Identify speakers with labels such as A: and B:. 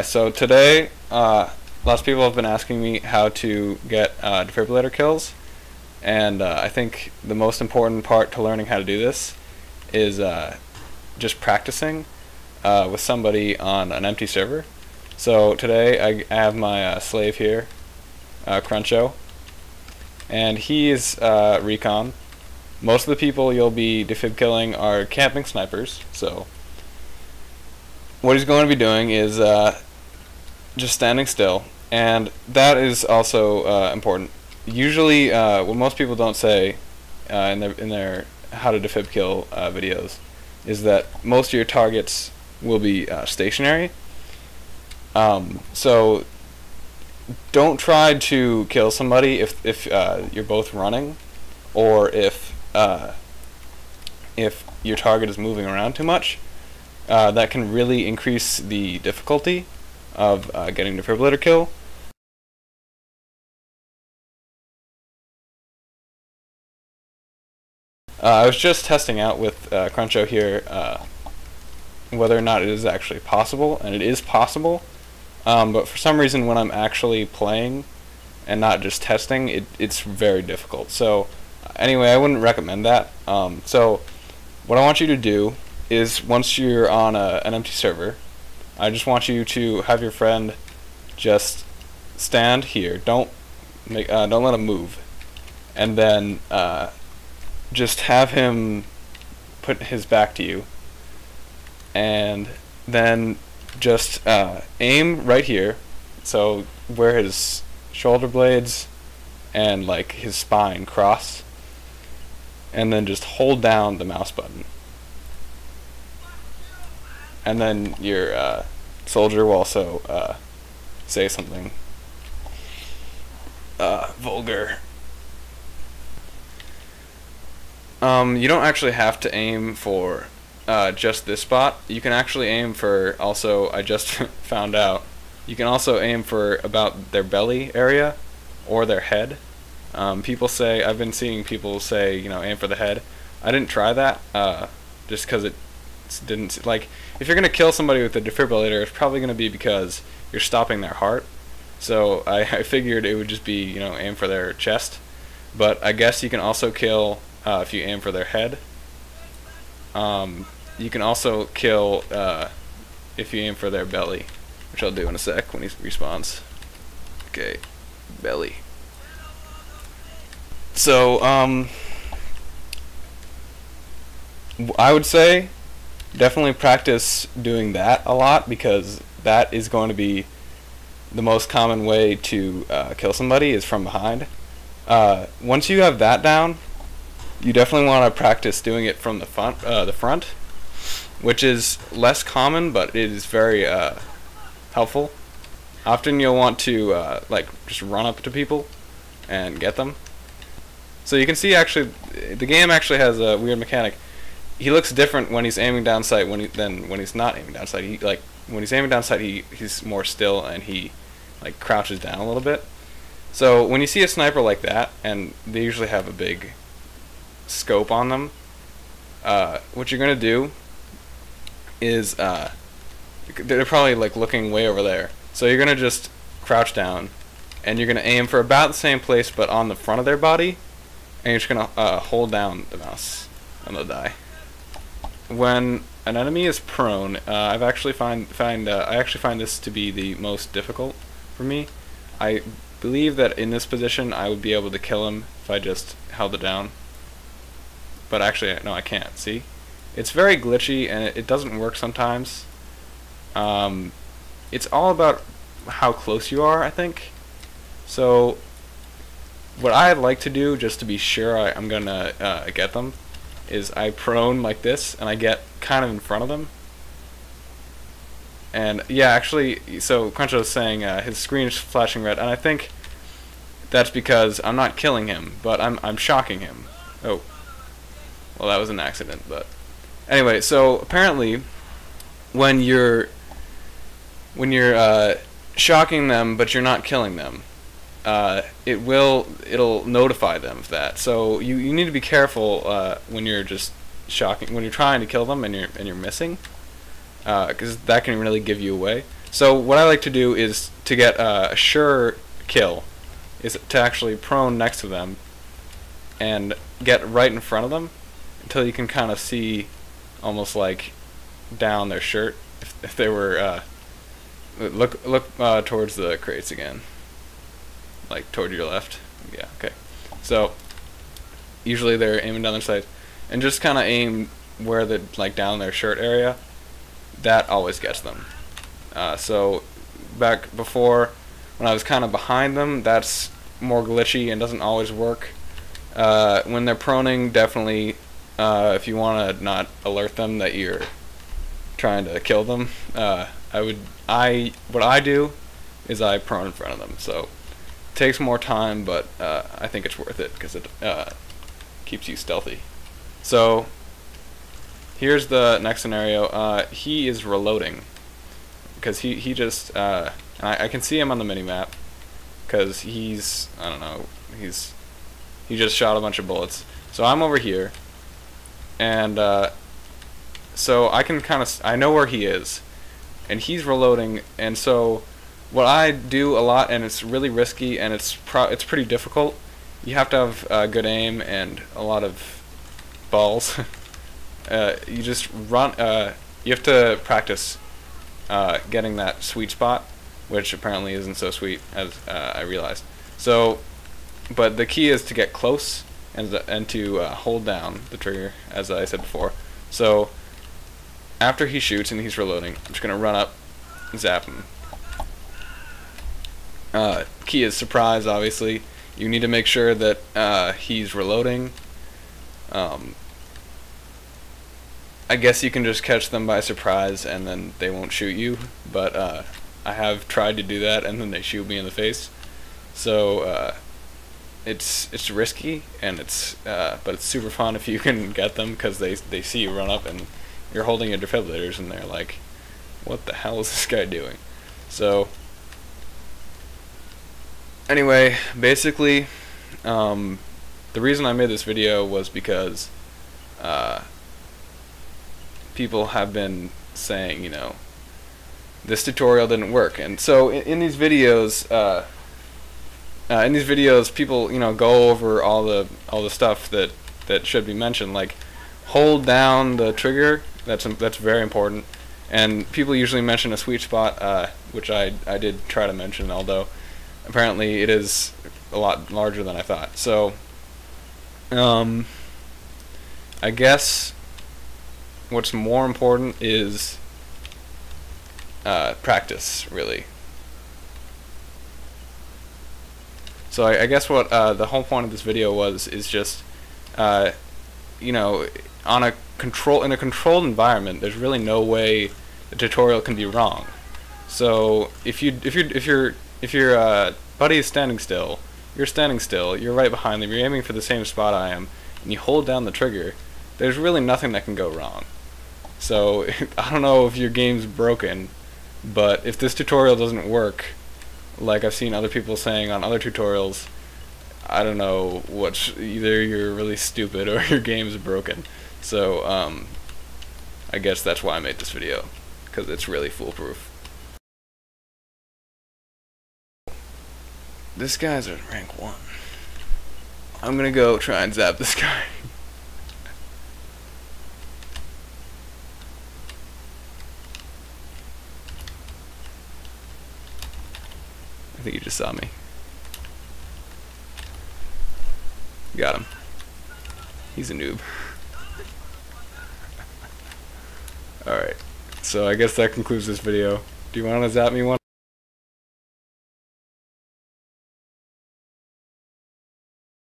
A: So today, lots of people have been asking me how to get defibrillator kills, and I think the most important part to learning how to do this is just practicing with somebody on an empty server. So today I have my slave here, Cruncho, and he is recon. Most of the people you'll be defib killing are camping snipers, so what he's going to be doing is just standing still, and that is also important. Usually, what most people don't say in their how to defib kill videos is that most of your targets will be stationary. So don't try to kill somebody if you're both running, or if your target is moving around too much. That can really increase the difficulty of getting defibrillator kill. I was just testing out with Cruncho here whether or not it is actually possible, and it is possible, but for some reason when I'm actually playing and not just testing, it's very difficult. So anyway, I wouldn't recommend that. So what I want you to do is, once you're on an empty server, I just want you to have your friend just stand here. Don't let him move, and then just have him put his back to you, and then just aim right here, so where his shoulder blades and like his spine cross, and then just hold down the mouse button. And then your soldier will also say something vulgar. You don't actually have to aim for just this spot. You can actually aim for, also, I just found out, you can also aim for about their belly area or their head. People say, I've been seeing people say, aim for the head. I didn't try that just because it didn't, like, if you're going to kill somebody with a defibrillator, it's probably going to be because you're stopping their heart. So I figured it would just be, aim for their chest. But I guess you can also kill if you aim for their head. You can also kill if you aim for their belly, which I'll do in a sec when he respawns. Okay, belly. So I would say definitely practice doing that a lot, because that is going to be the most common way to kill somebody, is from behind. Once you have that down, you definitely want to practice doing it from the front, which is less common, but it is very helpful. Often you'll want to like just run up to people and get them. So you can see, actually, the game actually has a weird mechanic. He looks different when he's aiming down sight than when he's not aiming down sight. When he's aiming down sight, he's more still, and he like crouches down a little bit. So when you see a sniper like that, and they usually have a big scope on them, what you're gonna do is they're probably like looking way over there. So you're gonna just crouch down, and you're gonna aim for about the same place, but on the front of their body, and you're just gonna hold down the mouse, and they'll die. When an enemy is prone, I actually find this to be the most difficult for me. I believe that in this position I would be able to kill him if I just held it down, but actually no, I can't. See, it's very glitchy, and it doesn't work sometimes. It's all about how close you are, I think. So what I'd like to do, just to be sure I'm gonna get them, is I prone like this, and I get kind of in front of them. And yeah, actually, so Cruncho was saying his screen is flashing red, and I think that's because I'm not killing him, but I'm shocking him. Oh, well, that was an accident. But anyway, so apparently, when you're shocking them, but you're not killing them, it'll notify them of that. So you need to be careful when you're just shocking, when you're trying to kill them and you're missing, because that can really give you away. So what I like to do is to get a sure kill is to actually prone next to them and get right in front of them until you can kind of see almost like down their shirt if they were look towards the crates again, like toward your left. Yeah, okay. So usually they're aiming down their sights, and just kind of aim where the like down their shirt area. That always gets them. So back before, when I was kind of behind them, that's more glitchy and doesn't always work. When they're proning, definitely, if you want to not alert them that you're trying to kill them, what I do is I prone in front of them. So it takes more time, but I think it's worth it because it keeps you stealthy. So here's the next scenario. He is reloading because he just and I can see him on the minimap because he's, I don't know, he just shot a bunch of bullets. So I'm over here, and so I can I know where he is, and he's reloading. And so what I do a lot, and it's really risky, and it's pretty difficult. You have to have good aim and a lot of balls. You just run. You have to practice getting that sweet spot, which apparently isn't so sweet as I realized. So, but the key is to get close and to hold down the trigger, as I said before. So after he shoots and he's reloading, I'm just gonna run up, zap him. Key is surprise, obviously. You need to make sure that he's reloading. I guess you can just catch them by surprise and then they won't shoot you, but I have tried to do that and then they shoot me in the face. So it's risky, and but it's super fun if you can get them, because they see you run up and you're holding your defibrillators and they're like, what the hell is this guy doing? So anyway, basically the reason I made this video was because people have been saying, you know, this tutorial didn't work. And so in these videos people, you know, go over all the stuff that should be mentioned, like hold down the trigger. That's very important. And people usually mention a sweet spot, which I did try to mention, although apparently it is a lot larger than I thought. So I guess what's more important is practice, really. So I guess what the whole point of this video is just, you know, in a controlled environment, there's really no way the tutorial can be wrong. So if your buddy is standing still, you're standing still, you're right behind them, you're aiming for the same spot I am, and you hold down the trigger, there's really nothing that can go wrong. So I don't know if your game's broken, but if this tutorial doesn't work, like I've seen other people saying on other tutorials, I don't know either you're really stupid or your game's broken. So I guess that's why I made this video, because it's really foolproof. This guy's at rank 1. I'm gonna go try and zap this guy. I think he just saw me. Got him. He's a noob. Alright, so I guess that concludes this video. Do you want to zap me one?